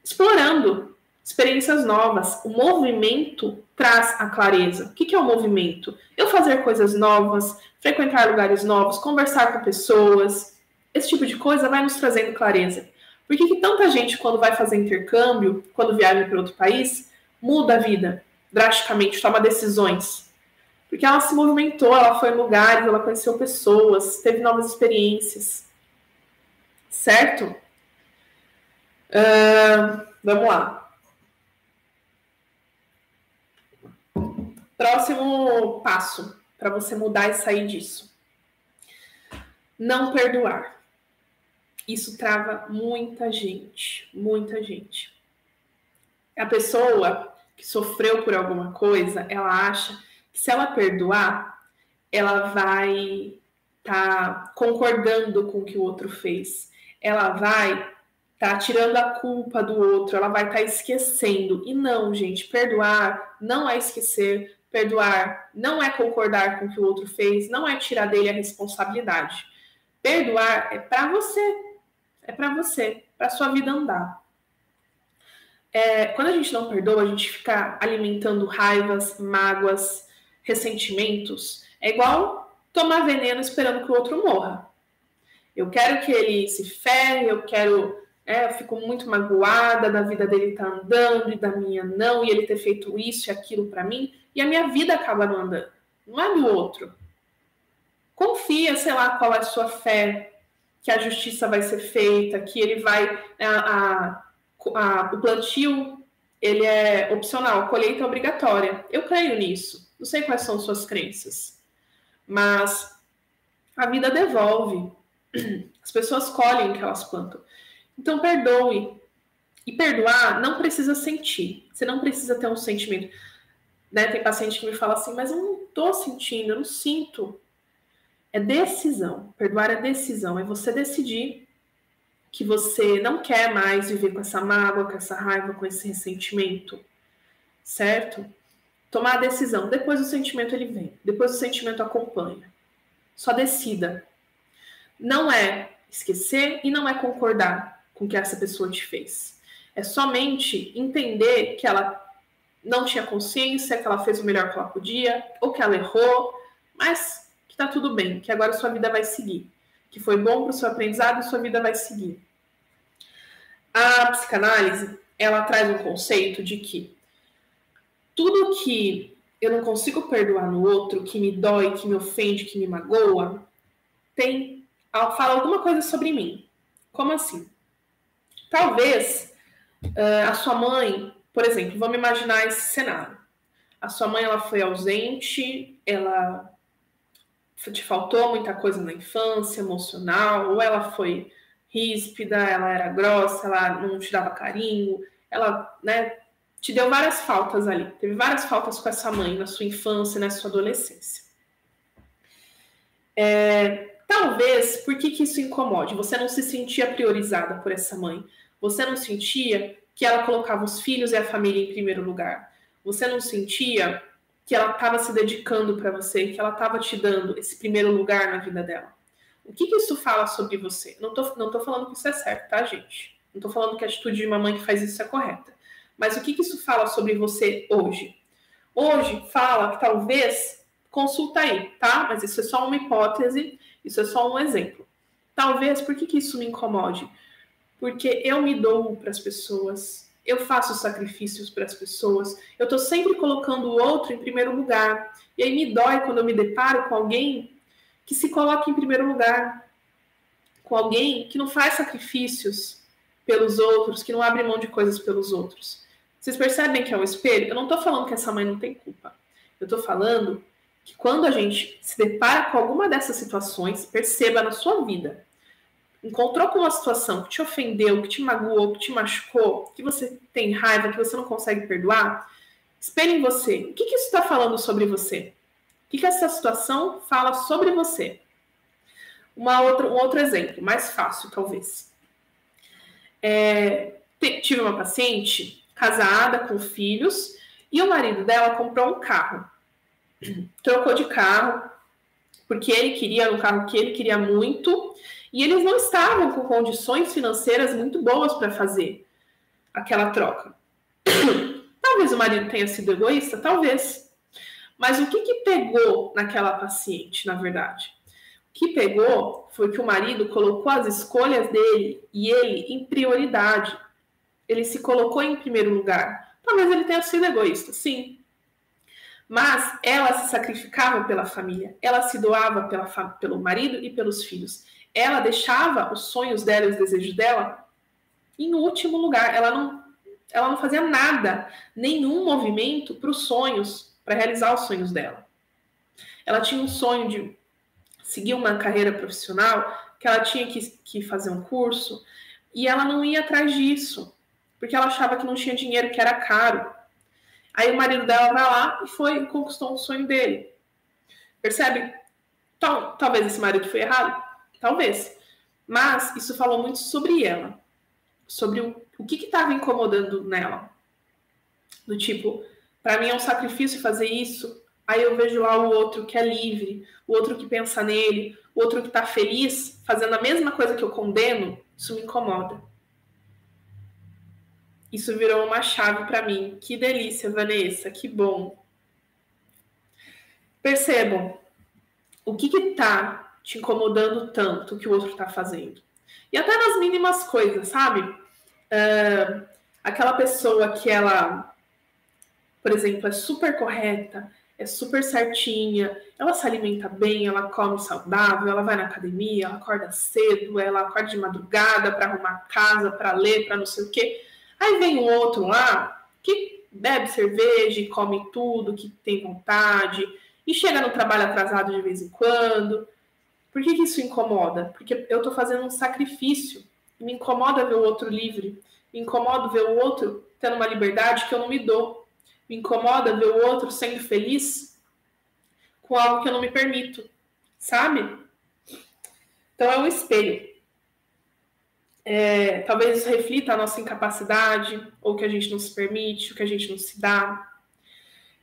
explorando experiências novas. O movimento traz a clareza. O que é o movimento? Eu fazer coisas novas, frequentar lugares novos, conversar com pessoas, esse tipo de coisa vai nos trazendo clareza. Por que tanta gente, quando vai fazer intercâmbio, quando viaja para outro país, muda a vida drasticamente, toma decisões? Porque ela se movimentou, ela foi em lugares, ela conheceu pessoas, teve novas experiências. Certo? Vamos lá. Próximo passo para você mudar e sair disso. Não perdoar. Isso trava muita gente, muita gente. A pessoa que sofreu por alguma coisa, ela acha que se ela perdoar, ela vai estar concordando com o que o outro fez. Ela vai estar tirando a culpa do outro, ela vai estar esquecendo. E não, gente, perdoar não é esquecer, perdoar não é concordar com o que o outro fez, não é tirar dele a responsabilidade. Perdoar é para você, para sua vida andar. Quando a gente não perdoa, a gente fica alimentando raivas, mágoas, ressentimentos. É igual tomar veneno esperando que o outro morra. Eu quero que ele se ferre, eu fico muito magoada da vida dele estar andando e da minha não, e ele ter feito isso e aquilo para mim, e a minha vida acaba não andando. Não é do outro. Confia, sei lá, qual é a sua fé, que a justiça vai ser feita, que ele vai... o plantio, ele é opcional, a colheita é obrigatória. Eu creio nisso. Não sei quais são suas crenças. Mas a vida devolve. As pessoas colhem o que elas plantam. Então, perdoe. E perdoar não precisa sentir. Você não precisa ter um sentimento. Né? Tem paciente que me fala assim, mas eu não estou sentindo, eu não sinto. É decisão. Perdoar é decisão. É você decidir que você não quer mais viver com essa mágoa, com essa raiva, com esse ressentimento. Certo? Tomar a decisão. Depois o sentimento ele vem. Depois o sentimento acompanha. Só decida. Não é esquecer e não é concordar com o que essa pessoa te fez. É somente entender que ela não tinha consciência, que ela fez o melhor que ela podia, ou que ela errou, mas que tá tudo bem, que agora sua vida vai seguir. Que foi bom para o seu aprendizado e sua vida vai seguir. A psicanálise, ela traz um conceito de que tudo que eu não consigo perdoar no outro, que me dói, que me ofende, que me magoa, fala alguma coisa sobre mim. Como assim? Talvez a sua mãe, por exemplo, vamos imaginar esse cenário. A sua mãe, ela foi ausente, ela te faltou muita coisa na infância, emocional, ou ela foi ríspida, ela era grossa, ela não te dava carinho, ela, né, te deu várias faltas ali. Teve várias faltas com essa mãe na sua infância, na sua adolescência. Talvez, por que isso incomode? Você não se sentia priorizada por essa mãe. Você não sentia que ela colocava os filhos e a família em primeiro lugar. Você não sentia que ela estava se dedicando para você, que ela estava te dando esse primeiro lugar na vida dela. O que isso fala sobre você? Não tô falando que isso é certo, tá, gente? Não tô falando que a atitude de uma mãe que faz isso é correta. Mas o que isso fala sobre você hoje? Hoje fala que talvez, consulta aí, tá? Mas isso é só uma hipótese, isso é só um exemplo. Talvez, por que isso me incomode? Porque eu me dou para as pessoas, eu faço sacrifícios para as pessoas, eu estou sempre colocando o outro em primeiro lugar. E aí me dói quando eu me deparo com alguém que se coloca em primeiro lugar, com alguém que não faz sacrifícios pelos outros, que não abre mão de coisas pelos outros. Vocês percebem que é um espelho? Eu não estou falando que essa mãe não tem culpa. Eu estou falando que quando a gente se depara com alguma dessas situações, perceba na sua vida, encontrou com uma situação que te ofendeu, que te magoou, que te machucou, que você tem raiva, que você não consegue perdoar, espelhe em você. O que isso está falando sobre você? O que essa situação fala sobre você? Um outro exemplo, mais fácil, talvez. Tive uma paciente casada, com filhos, e o marido dela comprou um carro. Trocou de carro, porque ele queria um carro que ele queria muito, e eles não estavam com condições financeiras muito boas para fazer aquela troca. Talvez o marido tenha sido egoísta, talvez. Mas o que pegou naquela paciente, na verdade? O que pegou foi que o marido colocou as escolhas dele e ele em prioridade. Ele se colocou em primeiro lugar. Talvez ele tenha sido egoísta, sim. Mas ela se sacrificava pela família. Ela se doava pelo marido e pelos filhos. Ela deixava os sonhos dela e os desejos dela em último lugar. Ela não fazia nada, nenhum movimento para os sonhos, para realizar os sonhos dela. Ela tinha um sonho de seguir uma carreira profissional, que ela tinha que fazer um curso, e ela não ia atrás disso, porque ela achava que não tinha dinheiro, que era caro. Aí o marido dela vai lá e foi e conquistou um sonho dele. Percebe? Então, talvez esse marido foi errado? Talvez. Mas isso falou muito sobre ela. Sobre o que estava incomodando nela. Do tipo, para mim é um sacrifício fazer isso. Aí eu vejo lá o outro que é livre, o outro que pensa nele, o outro que está feliz, fazendo a mesma coisa que eu condeno. Isso me incomoda. Isso virou uma chave para mim. Que delícia, Vanessa, que bom. Percebam, o que está te incomodando tanto que o outro está fazendo? E até nas mínimas coisas, sabe? Aquela pessoa que ela, por exemplo, é super correta, é super certinha, ela se alimenta bem, ela come saudável, ela vai na academia, ela acorda cedo, ela acorda de madrugada para arrumar a casa, para ler, para não sei o quê. Aí vem um outro lá que bebe cerveja e come tudo, que tem vontade, e chega no trabalho atrasado de vez em quando. Por que isso incomoda? Porque eu estou fazendo um sacrifício. Me incomoda ver o outro livre. Me incomoda ver o outro tendo uma liberdade que eu não me dou. Me incomoda ver o outro sendo feliz com algo que eu não me permito. Sabe? Então é um espelho. Talvez isso reflita a nossa incapacidade, ou o que a gente não se permite, o que a gente não se dá.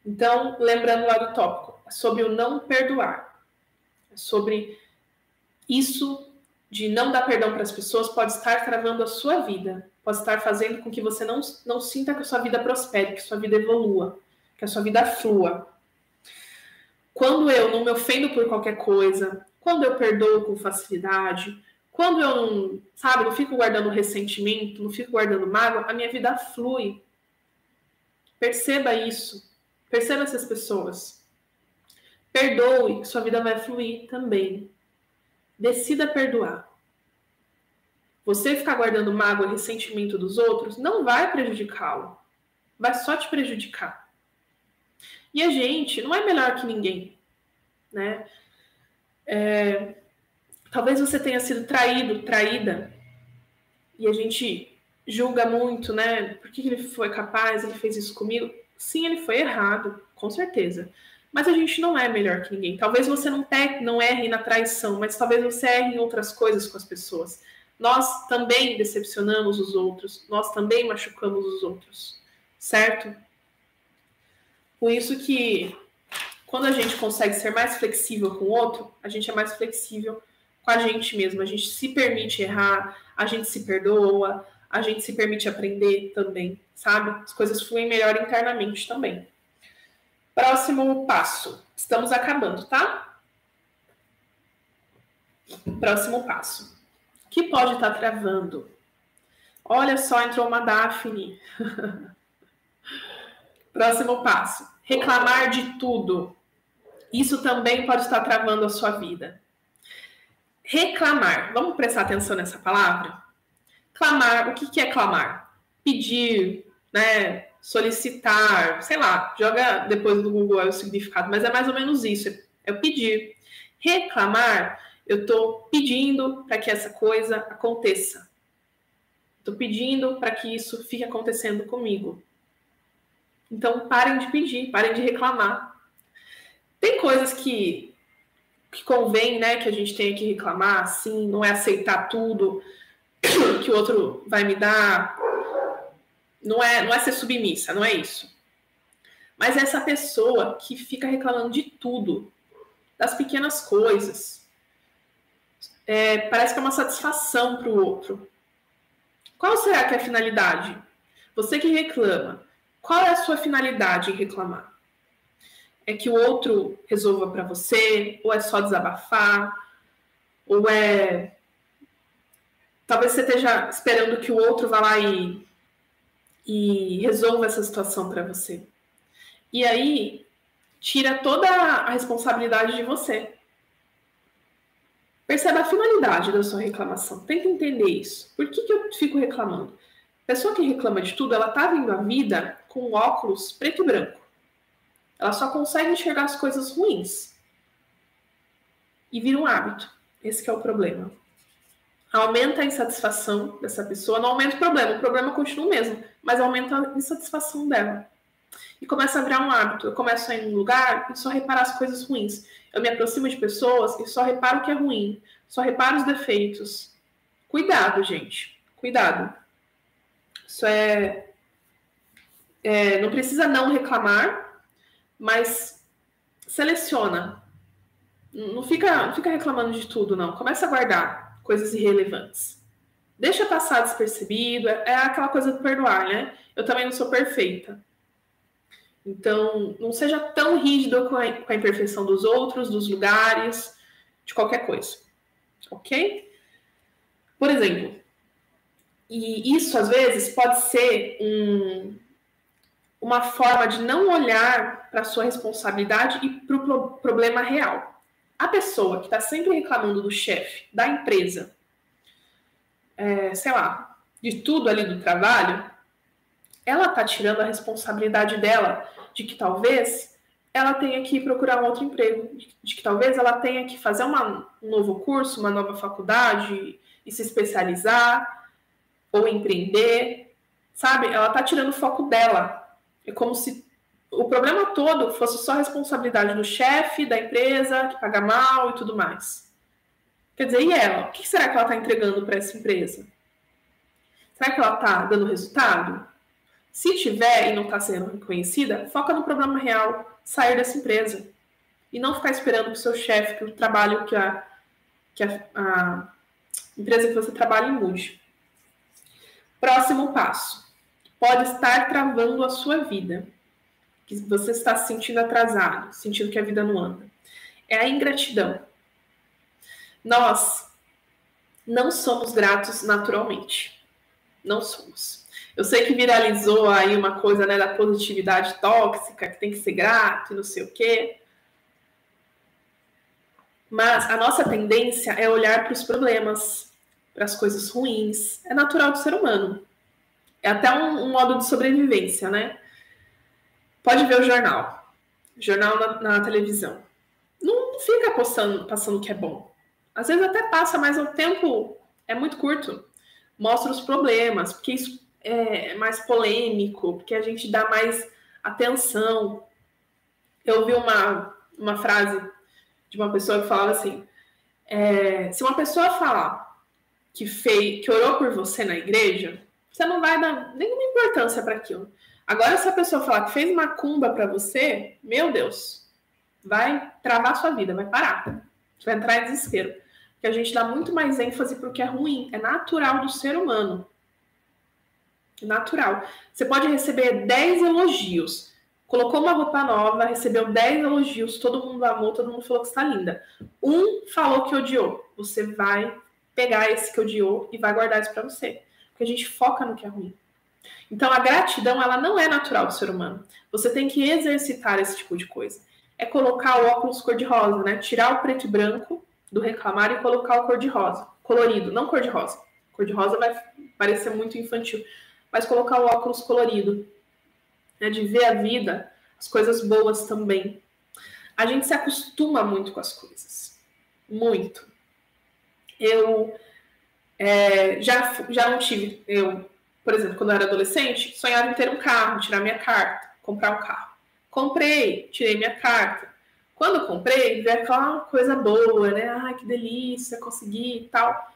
Então, lembrando lá do tópico, é sobre o não perdoar. É sobre isso de não dar perdão para as pessoas pode estar travando a sua vida, pode estar fazendo com que você não sinta que a sua vida prospere, que a sua vida evolua, que a sua vida flua. Quando eu não me ofendo por qualquer coisa, quando eu perdoo com facilidade, quando eu não fico guardando ressentimento, não fico guardando mágoa, a minha vida flui. Perceba isso. Perceba essas pessoas. Perdoe, que sua vida vai fluir também. Decida perdoar. Você ficar guardando mágoa e ressentimento dos outros não vai prejudicá-lo. Vai só te prejudicar. E a gente não é melhor que ninguém, né? Talvez você tenha sido traído, traída, e a gente julga muito, né? Por que ele foi capaz, ele fez isso comigo? Sim, ele foi errado, com certeza. Mas a gente não é melhor que ninguém. Talvez você não erre na traição, mas talvez você erre em outras coisas com as pessoas. Nós também decepcionamos os outros, nós também machucamos os outros, certo? Por isso que quando a gente consegue ser mais flexível com o outro, a gente é mais flexível com a gente mesmo. A gente se permite errar, a gente se perdoa, a gente se permite aprender também. sabe? As coisas fluem melhor internamente também. Próximo passo. Estamos acabando, tá? Próximo passo. O que pode estar travando? Olha só, entrou uma Daphne. Próximo passo. Reclamar de tudo. Isso também pode estar travando a sua vida. Reclamar. Vamos prestar atenção nessa palavra? Clamar. O que é clamar? Pedir, né? Solicitar, sei lá, joga depois do Google o significado, mas é mais ou menos isso, é pedir. Reclamar, eu estou pedindo para que essa coisa aconteça. Estou pedindo para que isso fique acontecendo comigo. Então, parem de pedir, parem de reclamar. Tem coisas que convém, né, que a gente tenha que reclamar, assim, não é aceitar tudo que o outro vai me dar. Não é ser submissa, não é isso. Mas é essa pessoa que fica reclamando de tudo, das pequenas coisas. Parece que é uma satisfação para o outro. Qual será que é a finalidade? Você que reclama, qual é a sua finalidade em reclamar? É que o outro resolva para você? Ou é só desabafar? Ou é... Talvez você esteja esperando que o outro vá lá e resolva essa situação para você. E aí, tira toda a responsabilidade de você. Perceba a finalidade da sua reclamação. Tenta entender isso. Por que eu fico reclamando? A pessoa que reclama de tudo, ela tá vendo a vida com óculos preto e branco. Ela só consegue enxergar as coisas ruins. E vira um hábito. Esse que é o problema. Aumenta a insatisfação dessa pessoa, não aumenta o problema continua o mesmo, mas aumenta a insatisfação dela. E começa a virar um hábito. Eu começo a ir num lugar e só reparar as coisas ruins. Eu me aproximo de pessoas e só reparo o que é ruim. Só reparo os defeitos. Cuidado, gente. Cuidado. Isso não precisa não reclamar, mas seleciona. Não fica reclamando de tudo, não. Começa a guardar coisas irrelevantes. Deixa passar despercebido. É aquela coisa do perdoar, né? Eu também não sou perfeita. Então, não seja tão rígido com a imperfeição dos outros, dos lugares, de qualquer coisa. Ok? Por exemplo, e isso às vezes pode ser uma forma de não olhar para a sua responsabilidade e para o problema real. A pessoa que está sempre reclamando do chefe, da empresa, sei lá, de tudo ali do trabalho, ela está tirando a responsabilidade dela de que talvez ela tenha que procurar um outro emprego, de que talvez ela tenha que fazer um novo curso, uma nova faculdade e se especializar ou empreender, sabe? Ela está tirando o foco dela. É como se o problema todo fosse só a responsabilidade do chefe, da empresa, que paga mal e tudo mais. Quer dizer, e ela? O que será que ela está entregando para essa empresa? Será que ela está dando resultado? Se tiver e não está sendo reconhecida, foca no problema real, sair dessa empresa. E não ficar esperando que o seu chefe, que o trabalho, que a empresa que você trabalha mude. Próximo passo. Pode estar travando a sua vida. Que você está se sentindo atrasado, sentindo que a vida não anda. É a ingratidão. Nós não somos gratos naturalmente. Não somos. Eu sei que viralizou aí uma coisa, né, da positividade tóxica, que tem que ser grato e não sei o quê. Mas a nossa tendência é olhar para os problemas, para as coisas ruins. É natural do ser humano. É até um modo de sobrevivência, né? Pode ver o jornal. Jornal na televisão. Não fica passando o que é bom. Às vezes até passa, mas o tempo é muito curto. Mostra os problemas, porque isso é mais polêmico, porque a gente dá mais atenção. Eu ouvi uma frase de uma pessoa que falava assim, se uma pessoa falar que orou por você na igreja, você não vai dar nenhuma importância para aquilo. Agora, se a pessoa falar que fez macumba para você, meu Deus, vai travar sua vida, vai parar. Você vai entrar em desespero. Porque a gente dá muito mais ênfase para o que é ruim. É natural do ser humano. Natural. Você pode receber 10 elogios. Colocou uma roupa nova, recebeu 10 elogios, todo mundo amou, todo mundo falou que está linda. Um falou que odiou. Você vai pegar esse que odiou e vai guardar isso para você. Porque a gente foca no que é ruim. Então, a gratidão, ela não é natural do ser humano. Você tem que exercitar esse tipo de coisa. É colocar o óculos cor-de-rosa, né? Tirar o preto e branco do reclamar e colocar o cor-de-rosa. Colorido, não cor-de-rosa. Cor-de-rosa vai parecer muito infantil. Mas colocar o óculos colorido. Né? De ver a vida, as coisas boas também. A gente se acostuma muito com as coisas. Muito. Eu já não tive... Por exemplo, quando eu era adolescente, sonhava em ter um carro, tirar minha carta, comprar um carro. Comprei, tirei minha carta. Quando eu comprei, veio aquela coisa boa, né? Ai, que delícia, consegui e tal.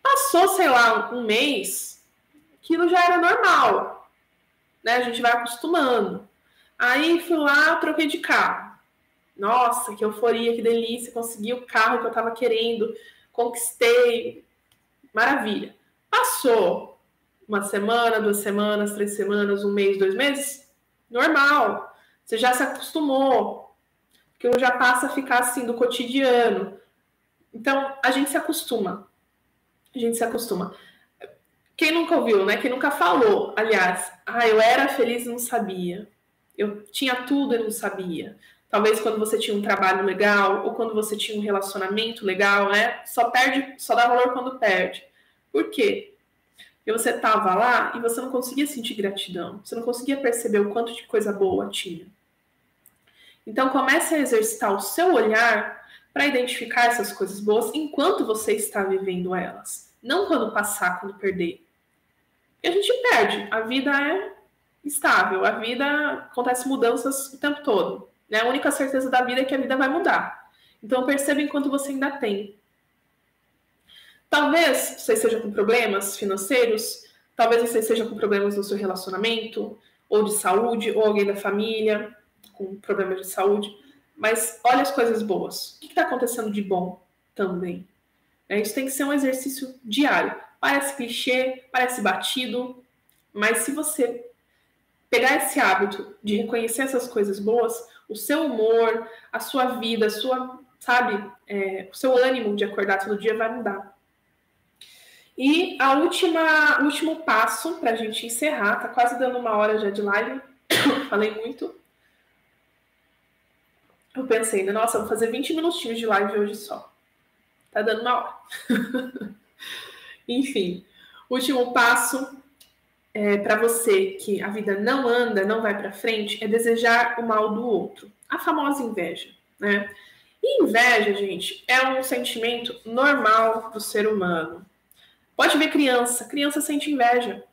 Passou, sei lá, um mês, aquilo já era normal. Né? A gente vai acostumando. Aí fui lá, troquei de carro. Nossa, que euforia, que delícia, consegui o carro que eu tava querendo, conquistei. Maravilha. Passou uma semana, 2 semanas, 3 semanas, 1 mês, 2 meses, normal. Você já se acostumou. Aquilo já passa a ficar assim do cotidiano. Então, a gente se acostuma. A gente se acostuma. Quem nunca ouviu, né? Quem nunca falou, aliás, eu era feliz e não sabia. Eu tinha tudo e não sabia. Talvez quando você tinha um trabalho legal ou quando você tinha um relacionamento legal, né? Só dá valor quando perde. Por quê? Porque você estava lá e você não conseguia sentir gratidão. Você não conseguia perceber o quanto de coisa boa tinha. Então, comece a exercitar o seu olhar para identificar essas coisas boas enquanto você está vivendo elas. Não quando passar, quando perder. Porque a gente perde. A vida é estável. A vida acontece mudanças o tempo todo. Né? A única certeza da vida é que a vida vai mudar. Então, perceba enquanto você ainda tem. Talvez você esteja com problemas financeiros, talvez você esteja com problemas no seu relacionamento, ou de saúde, ou alguém da família com problemas de saúde, mas olha as coisas boas. O que está acontecendo de bom também? Isso tem que ser um exercício diário. Parece clichê, parece batido, mas se você pegar esse hábito de reconhecer essas coisas boas, o seu humor, a sua vida, o seu ânimo de acordar todo dia vai mudar. E o último passo para a gente encerrar, tá quase dando 1 hora já de live, falei muito. Eu pensei, nossa, vou fazer 20 minutinhos de live hoje só. Tá dando 1 hora. Enfim, o último passo para você que a vida não anda, não vai para frente, é desejar o mal do outro. A famosa inveja, né? E inveja, gente, é um sentimento normal do ser humano. Pode ver criança sente inveja.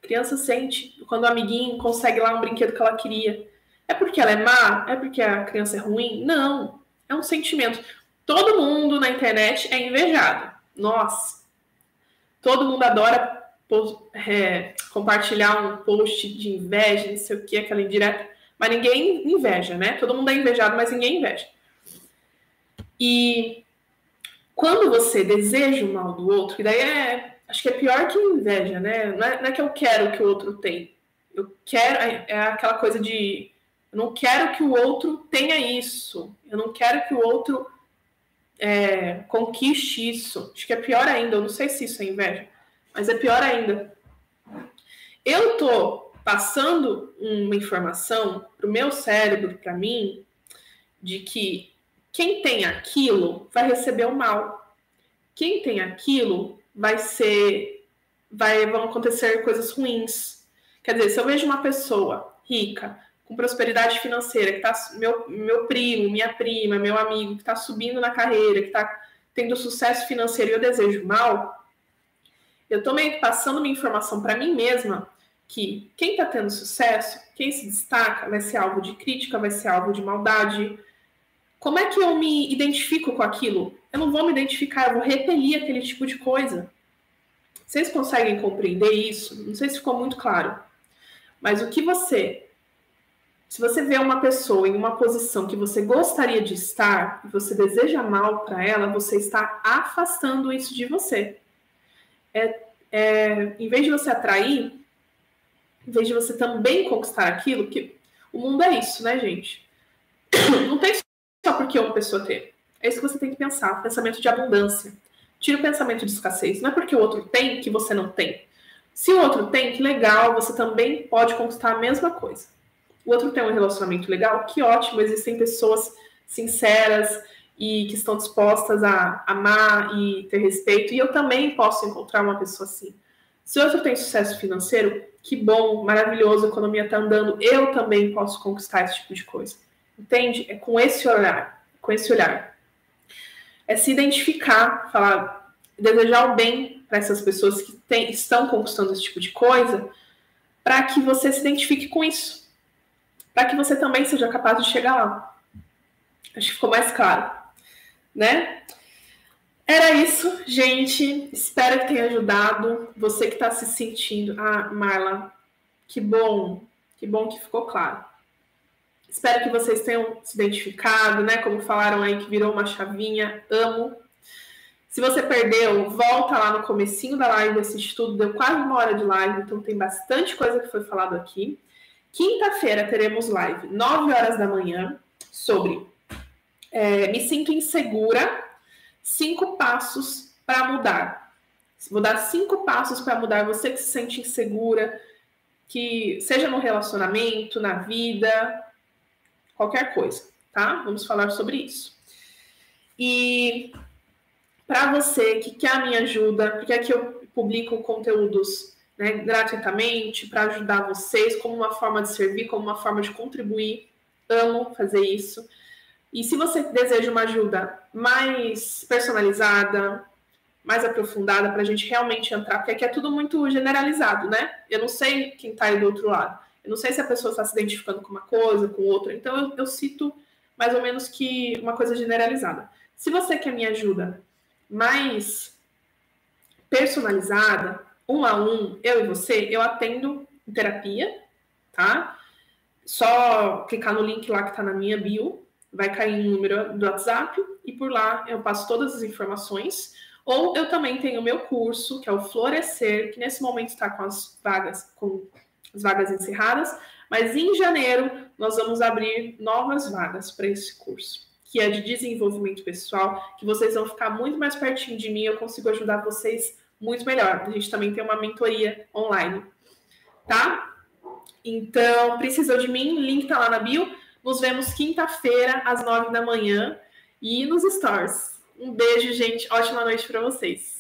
Criança sente quando o amiguinho consegue lá um brinquedo que ela queria. É porque ela é má? É porque a criança é ruim? Não, é um sentimento. Todo mundo na internet é invejado. Nossa, todo mundo adora compartilhar um post de inveja, não sei o que, aquela indireta. Mas ninguém inveja, né? Todo mundo é invejado, mas ninguém inveja. E quando você deseja o mal do outro, e daí acho que é pior que inveja, né? Não é que eu quero que o outro tenha. Eu quero, é aquela coisa de, eu não quero que o outro tenha isso. Eu não quero que o outro conquiste isso. Acho que é pior ainda. Eu não sei se isso é inveja, mas é pior ainda. Eu tô passando uma informação pro meu cérebro, para mim, de que quem tem aquilo vai receber o mal. Quem tem aquilo vão acontecer coisas ruins. Quer dizer, se eu vejo uma pessoa rica, com prosperidade financeira, que tá meu primo, minha prima, meu amigo, que está subindo na carreira, que está tendo sucesso financeiro e eu desejo mal, eu estou meio que passando uma informação para mim mesma que quem está tendo sucesso, quem se destaca, vai ser alvo de crítica, vai ser alvo de maldade. Como é que eu me identifico com aquilo? Eu não vou me identificar, eu vou repelir aquele tipo de coisa. Vocês conseguem compreender isso? Não sei se ficou muito claro. Mas se você vê uma pessoa em uma posição que você gostaria de estar, e você deseja mal para ela, você está afastando isso de você. Em vez de você atrair, em vez de você também conquistar aquilo, que o mundo é isso, né, gente? Não tem só porque uma pessoa tem. É isso que você tem que pensar, pensamento de abundância. Tira o pensamento de escassez. Não é porque o outro tem que você não tem. Se o outro tem, que legal, você também pode conquistar a mesma coisa. O outro tem um relacionamento legal, que ótimo, existem pessoas sinceras e que estão dispostas a amar e ter respeito, e eu também posso encontrar uma pessoa assim. Se o outro tem sucesso financeiro, que bom, maravilhoso, a economia está andando, eu também posso conquistar esse tipo de coisa. Entende? É com esse olhar, É se identificar, falar, desejar o bem para essas pessoas que estão conquistando esse tipo de coisa, para que você se identifique com isso. Para que você também seja capaz de chegar lá. Acho que ficou mais claro, né? Era isso, gente. Espero que tenha ajudado. Você que está se sentindo... Ah, Marla, que bom que ficou claro. Espero que vocês tenham se identificado, né? Como falaram aí, que virou uma chavinha. Amo. Se você perdeu, volta lá no comecinho da live desse estudo. Deu quase 1 hora de live, então tem bastante coisa que foi falado aqui. Quinta-feira teremos live, 9 horas da manhã, sobre me sinto insegura, 5 passos para mudar. Vou dar 5 passos para mudar. Você que se sente insegura, que seja no relacionamento, na vida, qualquer coisa, tá? Vamos falar sobre isso. E para você que quer a minha ajuda, porque aqui eu publico conteúdos, né, gratuitamente para ajudar vocês, como uma forma de servir, como uma forma de contribuir. Amo fazer isso. E se você deseja uma ajuda mais personalizada, mais aprofundada, para a gente realmente entrar, porque aqui é tudo muito generalizado, né? Eu não sei quem está aí do outro lado. Eu não sei se a pessoa está se identificando com uma coisa, com outra. Então, eu cito mais ou menos que uma coisa generalizada. Se você quer minha ajuda mais personalizada, 1 a 1, eu e você, eu atendo em terapia, tá? Só clicar no link lá que está na minha bio, vai cair um número do WhatsApp e por lá eu passo todas as informações. Ou eu também tenho o meu curso, que é o Florescer, que nesse momento está com as vagas encerradas, mas em janeiro nós vamos abrir novas vagas para esse curso, que é de desenvolvimento pessoal, que vocês vão ficar muito mais pertinho de mim, eu consigo ajudar vocês muito melhor. A gente também tem uma mentoria online, tá? Então, precisou de mim, link tá lá na bio. Nos vemos quinta-feira, às 9 da manhã, e nos stories. Um beijo, gente. Ótima noite para vocês.